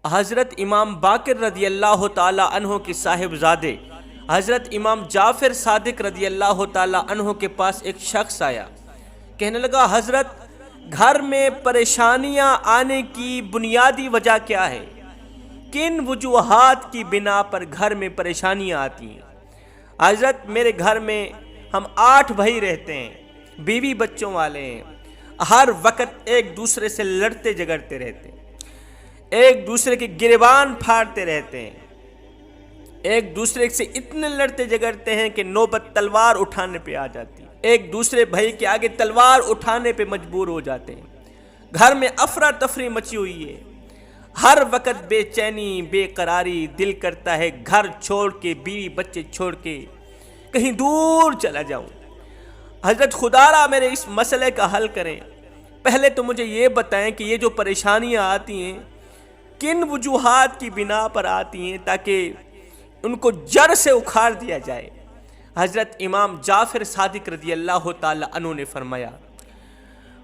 حضرت امام باقر رضی اللہ تعالی عنہ کے صاحبزادے حضرت امام جعفر صادق رضی اللہ تعالی عنہ کے پاس ایک شخص آیا، کہنے لگا حضرت گھر میں پریشانیاں آنے کی بنیادی وجہ کیا ہے؟ کن وجوہات کی بنا پر گھر میں پریشانیاں آتی ہیں؟ حضرت میرے گھر میں ہم 8 بھائی رہتے ہیں، بیوی بچوں والے ہیں، ہر وقت ایک دوسرے سے لڑتے جھگڑتے رہتے ہیں، ایک دوسرے کے گریبان پھاڑتے رہتے ہیں، ایک دوسرے سے اتنے لڑتے جھگڑتے ہیں کہ نوبت تلوار اٹھانے پہ آ جاتی ہے، ایک دوسرے بھائی کے آگے تلوار اٹھانے پہ مجبور ہو جاتے ہیں۔ گھر میں افراتفری مچی ہوئی ہے، ہر وقت بے چینی بے قراری، دل کرتا ہے گھر چھوڑ کے بیوی بچے چھوڑ کے کہیں دور چلا جاؤں۔ حضرت خدا را میرے اس مسئلے کا حل کریں۔ پہلے تو مجھے یہ بتائیں کہ یہ جو پریشانیاں آتی ہیں کن وجوہات کی بنا پر آتی ہیں تاکہ ان کو جڑ سے اکھاڑ دیا جائے۔ حضرت امام جعفر صادق رضی اللہ تعالی عنہ نے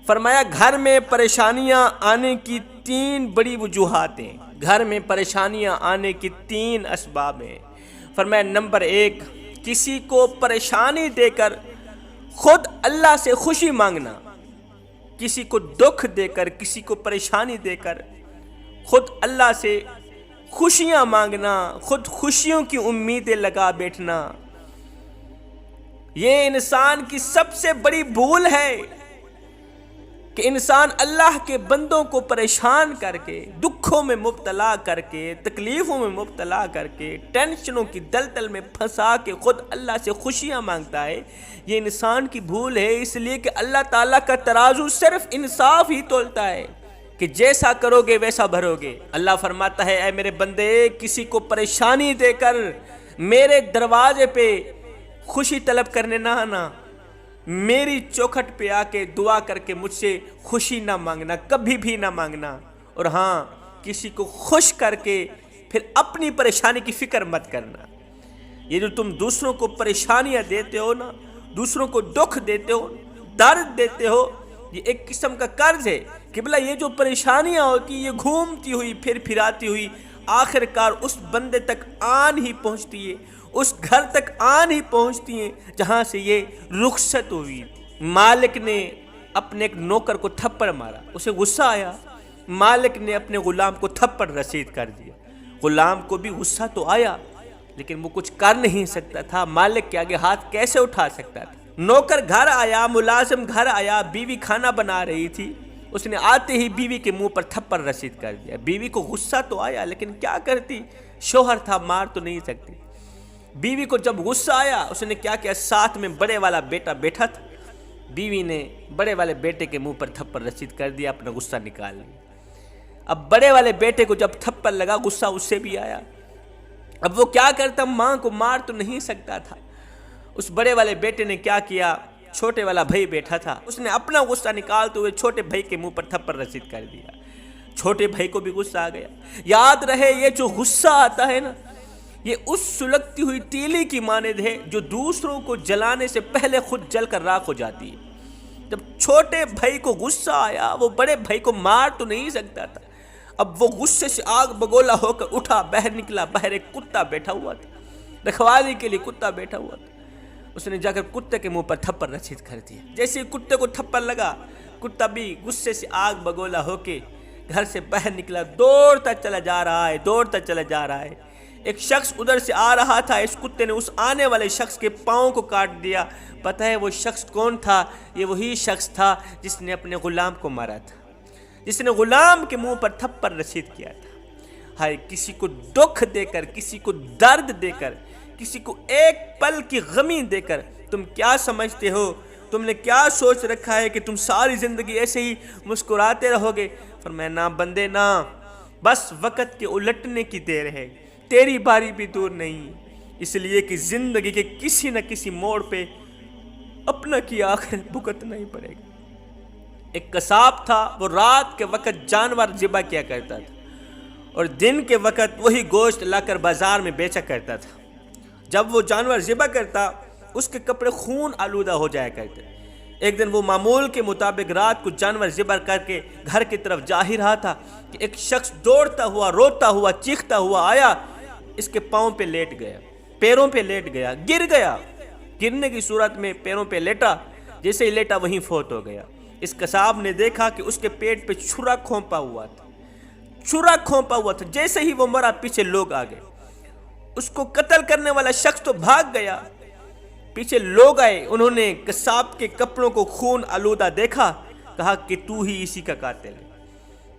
فرمایا گھر میں پریشانیاں آنے کی 3 بڑی وجوہات ہیں، گھر میں پریشانیاں آنے کی 3 اسباب ہیں۔ فرمایا نمبر 1، کسی کو پریشانی دے کر خود اللہ سے خوشی مانگنا، کسی کو دکھ دے کر، کسی کو پریشانی دے کر خود اللہ سے خوشیاں مانگنا، خود خوشیوں کی امیدیں لگا بیٹھنا، یہ انسان کی سب سے بڑی بھول ہے کہ انسان اللہ کے بندوں کو پریشان کر کے، دکھوں میں مبتلا کر کے، تکلیفوں میں مبتلا کر کے، ٹینشنوں کی دلدل میں پھنسا کے خود اللہ سے خوشیاں مانگتا ہے۔ یہ انسان کی بھول ہے، اس لیے کہ اللہ تعالیٰ کا ترازو صرف انصاف ہی تولتا ہے کہ جیسا کرو گے ویسا بھرو گے۔ اللہ فرماتا ہے اے میرے بندے، کسی کو پریشانی دے کر میرے دروازے پہ خوشی طلب کرنے نہ آنا، میری چوکھٹ پہ آ کے دعا کر کے مجھ سے خوشی نہ مانگنا، کبھی بھی نہ مانگنا۔ اور ہاں، کسی کو خوش کر کے پھر اپنی پریشانی کی فکر مت کرنا۔ یہ جو تم دوسروں کو پریشانیاں دیتے ہو نا، دوسروں کو دکھ دیتے ہو، درد دیتے ہو، یہ ایک قسم کا قرض ہے کہ بلا یہ جو پریشانیاں ہوتی یہ گھومتی ہوئی پھر پھراتی ہوئی آخر کار اس بندے تک آن ہی پہنچتی ہے، اس گھر تک آن ہی پہنچتی ہیں جہاں سے یہ رخصت ہوئی۔ مالک نے اپنے ایک نوکر کو تھپڑ مارا، اسے غصہ آیا، مالک نے اپنے غلام کو تھپڑ رسید کر دیا۔ غلام کو بھی غصہ تو آیا لیکن وہ کچھ کر نہیں سکتا تھا، مالک کے آگے ہاتھ کیسے اٹھا سکتا تھا؟ نوکر گھر آیا، ملازم گھر آیا، بیوی کھانا بنا رہی تھی، اس نے آتے ہی بیوی کے منہ پر تھپڑ رسید کر دیا۔ بیوی کو غصہ تو آیا لیکن کیا کرتی، شوہر تھا، مار تو نہیں سکتی۔ بیوی کو جب غصہ آیا اس نے کیا کیا، ساتھ میں بڑے والا بیٹا بیٹھا تھا، بیوی نے بڑے والے بیٹے کے منہ پر تھپڑ رسید کر دیا، اپنا غصہ نکال لیا۔ اب بڑے والے بیٹے کو جب تھپڑ لگا غصہ اس سے بھی آیا، اب وہ کیا کرتا، ماں کو مار تو نہیں سکتا تھا۔ اس بڑے والے بیٹے نے کیا کیا، چھوٹے والا بھائی بیٹھا تھا، اس نے اپنا غصہ نکالتے ہوئے چھوٹے بھائی کے منہ پر تھپڑ رسید کر دیا۔ چھوٹے بھائی کو بھی غصہ آ گیا۔ یاد رہے یہ جو غصہ آتا ہے نا، یہ اس سلگتی ہوئی تیلی کی مانند ہے جو دوسروں کو جلانے سے پہلے خود جل کر راکھ ہو جاتی ہے۔ جب چھوٹے بھائی کو غصہ آیا، وہ بڑے بھائی کو مار تو نہیں سکتا تھا، اب وہ غصے سے آگ بگولا ہو کر اٹھا، باہر نکلا، باہر ایک کتا بیٹھا ہوا تھا، رکھوالی کے لیے کتا بیٹھا ہوا تھا، اس نے جا کر کتے کے منہ پر تھپڑ رسید کر دیا۔ جیسے کتے کو تھپڑ لگا، کتا بھی غصے سے آگ بگولا ہو کے گھر سے باہر نکلا، دوڑتا چلا جا رہا ہے، دوڑتا چلا جا رہا ہے۔ ایک شخص ادھر سے آ رہا تھا، اس کتے نے اس آنے والے شخص کے پاؤں کو کاٹ دیا۔ پتہ ہے وہ شخص کون تھا؟ یہ وہی شخص تھا جس نے اپنے غلام کو مارا تھا، جس نے غلام کے منہ پر تھپڑ رسید کیا تھا۔ ہائے، کسی کو دکھ دے کر، کسی کو درد دے کر، کسی کو ایک پل کی غمی دے کر تم کیا سمجھتے ہو، تم نے کیا سوچ رکھا ہے کہ تم ساری زندگی ایسے ہی مسکراتے رہو گے؟ فرمایا نہ بندے نہ، بس وقت کے الٹنے کی دیر ہے، تیری باری بھی دور نہیں، اس لیے کہ زندگی کے کسی نہ کسی موڑ پہ اپنا کی آخرت بھگتنا ہی پڑے گا۔ ایک قصاب تھا، وہ رات کے وقت جانور ذبح کیا کرتا تھا اور دن کے وقت وہی گوشت لا کر بازار میں بیچا کرتا تھا۔ جب وہ جانور ذبح کرتا اس کے کپڑے خون آلودہ ہو جایا کرتے، ایک دن وہ معمول کے مطابق رات کو جانور ذبح کر کے گھر کی طرف جا ہی رہا تھا کہ ایک شخص دوڑتا ہوا، روتا ہوا، چیختا ہوا آیا، اس کے پاؤں پہ لیٹ گیا، پیروں پہ لیٹ گیا، گر گیا، گرنے کی صورت میں پیروں پہ لیٹا، جیسے ہی لیٹا وہیں فوت ہو گیا۔ اس قصاب نے دیکھا کہ اس کے پیٹ پہ چھرا کھونپا ہوا تھا، چھرا کھونپا ہوا تھا، جیسے ہی وہ مرا پیچھے لوگ آ گئے، اس کو قتل کرنے والا شخص تو بھاگ گیا، پیچھے لوگ آئے، انہوں نے قصاب کے کپڑوں کو خون آلودہ دیکھا، کہا کہ تو ہی اسی کا قاتل ہے،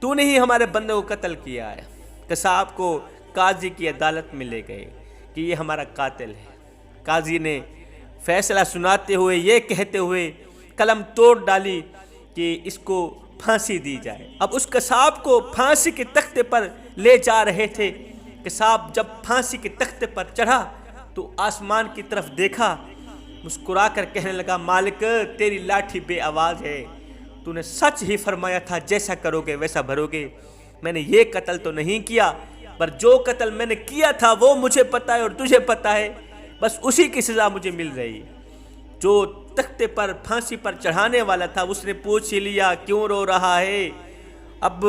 تو نے ہی ہمارے بندے کو قتل کیا ہے۔ قصاب کو قاضی کی عدالت میں لے گئے کہ یہ ہمارا قاتل ہے۔ قاضی نے فیصلہ سناتے ہوئے، یہ کہتے ہوئے قلم توڑ ڈالی کہ اس کو پھانسی دی جائے۔ اب اس قصاب کو پھانسی کے تختے پر لے جا رہے تھے۔ قصاب جب پھانسی کے تختے پر چڑھا تو آسمان کی طرف دیکھا، مسکرا کر کہنے لگا، مالک تیری لاٹھی بے آواز ہے، تو نے سچ ہی فرمایا تھا، جیسا کرو گے ویسا بھرو گے۔ میں نے یہ قتل تو نہیں کیا، پر جو قتل میں نے کیا تھا وہ مجھے پتا ہے اور تجھے پتا ہے، بس اسی کی سزا مجھے مل رہی ہے۔ جو تختے پر پھانسی پر چڑھانے والا تھا اس نے پوچھ ہی لیا، کیوں رو رہا ہے؟ اب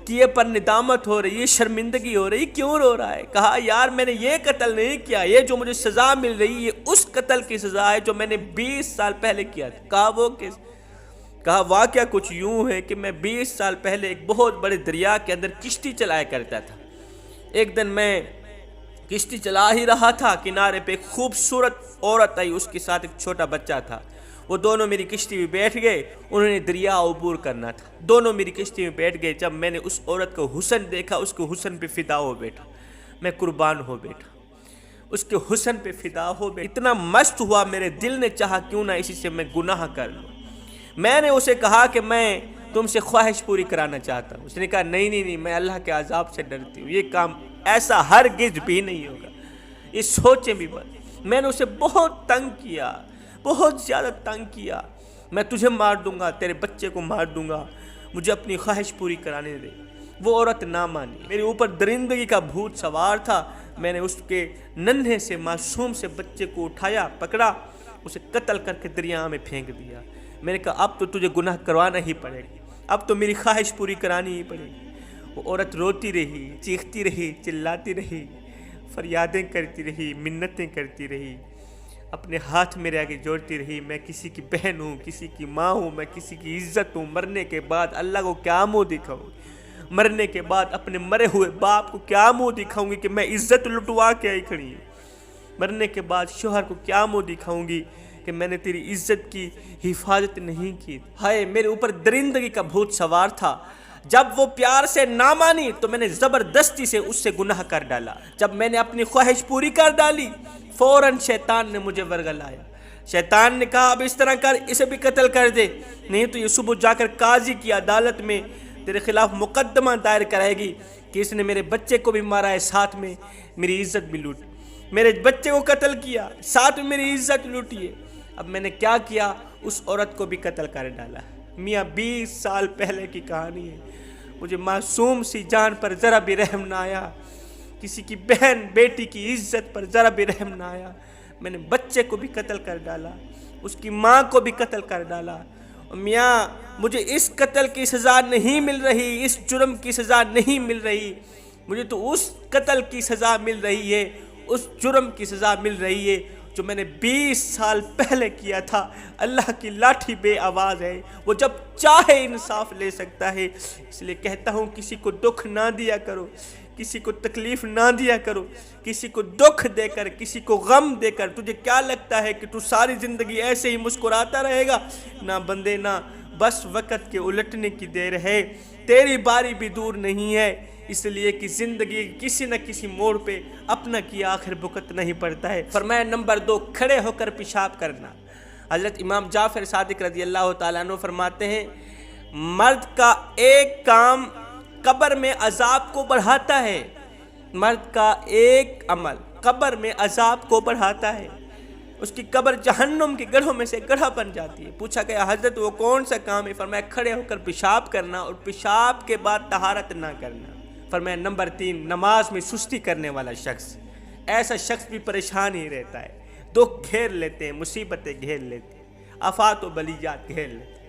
کیے پر ندامت ہو رہی ہے، شرمندگی ہو رہی، کیوں رو رہا ہے؟ کہا یار میں نے یہ قتل نہیں کیا، یہ جو مجھے سزا مل رہی ہے اس قتل کی سزا ہے جو میں نے 20 سال پہلے کیا تھا۔ کہا وہ کس؟ کہا واقعہ کچھ یوں ہے کہ میں 20 سال پہلے ایک بہت بڑے دریا کے اندر کشتی چلایا کرتا تھا۔ ایک دن میں کشتی چلا ہی رہا تھا، کنارے پہ ایک خوبصورت عورت آئی، اس کے ساتھ ایک چھوٹا بچہ تھا، وہ دونوں میری کشتی میں بیٹھ گئے، انہوں نے دریا عبور کرنا تھا، دونوں میری کشتی میں بیٹھ گئے۔ جب میں نے اس عورت کو حسن دیکھا، اس کے حسن پہ فدا ہو بیٹھا، میں قربان ہو بیٹھا، اس کے حسن پہ فدا ہو بیٹھا، اتنا مست ہوا، میرے دل نے چاہا کیوں نہ اسی سے میں گناہ کر لوں۔ میں نے اسے کہا کہ میں تم سے خواہش پوری کرانا چاہتا ہوں۔ اس نے کہا نہیں نہیں نہیں، میں اللہ کے عذاب سے ڈرتی ہوں، یہ کام ایسا ہرگز بھی نہیں ہوگا، یہ سوچیں بھی بات۔ میں نے اسے بہت تنگ کیا، بہت زیادہ تنگ کیا، میں تجھے مار دوں گا، تیرے بچے کو مار دوں گا، مجھے اپنی خواہش پوری کرانے دے۔ وہ عورت نہ مانی، میرے اوپر درندگی کا بھوت سوار تھا۔ میں نے اس کے ننھے سے معصوم سے بچے کو اٹھایا، پکڑا، اسے قتل کر کے دریا میں پھینک دیا۔ میں نے کہا اب تو تجھے گناہ کروانا ہی پڑے گا، اب تو میری خواہش پوری کرانی ہی پڑے گی۔ وہ عورت روتی رہی، چیختی رہی، چلاتی رہی، فریادیں کرتی رہی، منتیں کرتی رہی، اپنے ہاتھ میرے آگے جوڑتی رہی، میں کسی کی بہن ہوں، کسی کی ماں ہوں، میں کسی کی عزت ہوں، مرنے کے بعد اللہ کو کیا منہ دکھاؤں گی؟ مرنے کے بعد اپنے مرے ہوئے باپ کو کیا منہ دکھاؤں گی کہ میں عزت لٹوا کے آئی کھڑی ہوں؟ مرنے کے بعد شوہر کو کیا منہ دکھاؤں گی کہ میں نے تیری عزت کی حفاظت نہیں کی؟ ہائے میرے اوپر درندگی کا بھوت سوار تھا۔ جب وہ پیار سے نہ مانی تو میں نے زبردستی سے اس سے گناہ کر ڈالا۔ جب میں نے اپنی خواہش پوری کر ڈالی، فوراً شیطان نے مجھے ورگلایا۔ شیطان نے کہا اب اس طرح کر، اسے بھی قتل کر دے، نہیں تو یہ صبح جا کر قاضی کی عدالت میں تیرے خلاف مقدمہ دائر کرائے گی کہ اس نے میرے بچے کو بھی مارا ہے، ساتھ میں میری عزت بھی لوٹی، میرے بچے کو قتل کیا، ساتھ میں میری عزت لوٹی ہے۔ اب میں نے کیا کیا؟ اس عورت کو بھی قتل کر ڈالا۔ میاں 20 سال پہلے کی کہانی ہے، مجھے معصوم سی جان پر ذرا بھی رحم نہ آیا، کسی کی بہن بیٹی کی عزت پر ذرا بھی رحم نہ آیا۔ میں نے بچے کو بھی قتل کر ڈالا، اس کی ماں کو بھی قتل کر ڈالا۔ میاں مجھے اس قتل کی سزا نہیں مل رہی، اس جرم کی سزا نہیں مل رہی، مجھے تو اس قتل کی سزا مل رہی ہے، اس جرم کی سزا مل رہی ہے جو میں نے 20 سال پہلے کیا تھا۔ اللہ کی لاٹھی بے آواز ہے، وہ جب چاہے انصاف لے سکتا ہے۔ اس لیے کہتا ہوں کسی کو دکھ نہ دیا کرو، کسی کو تکلیف نہ دیا کرو، کسی کو دکھ دے کر، کسی کو غم دے کر تجھے کیا لگتا ہے کہ تو ساری زندگی ایسے ہی مسکراتا رہے گا؟ نہ بندے نہ، بس وقت کے الٹنے کی دیر ہے، تیری باری بھی دور نہیں ہے، اس لیے کہ زندگی کسی نہ کسی موڑ پہ اپنا کیا آخر بھگتنا ہی پڑتا ہے۔ فرمایا نمبر 2، کھڑے ہو کر پیشاب کرنا۔ حضرت امام جعفر صادق رضی اللہ تعالیٰ عنہ فرماتے ہیں مرد کا ایک کام قبر میں عذاب کو بڑھاتا ہے، مرد کا ایک عمل قبر میں عذاب کو بڑھاتا ہے، اس کی قبر جہنم کے گڑھوں میں سے گڑھا بن جاتی ہے۔ پوچھا گیا حضرت وہ کون سا کام ہے؟ فرمایا کھڑے ہو کر پیشاب کرنا اور پیشاب کے بعد طہارت نہ کرنا۔ فرمایا نمبر 3، نماز میں سستی کرنے والا شخص، ایسا شخص بھی پریشان ہی رہتا ہے، دکھ گھیر لیتے ہیں، مصیبتیں گھیر لیتے ہیں، آفات و بلیات گھیر لیتے ہیں۔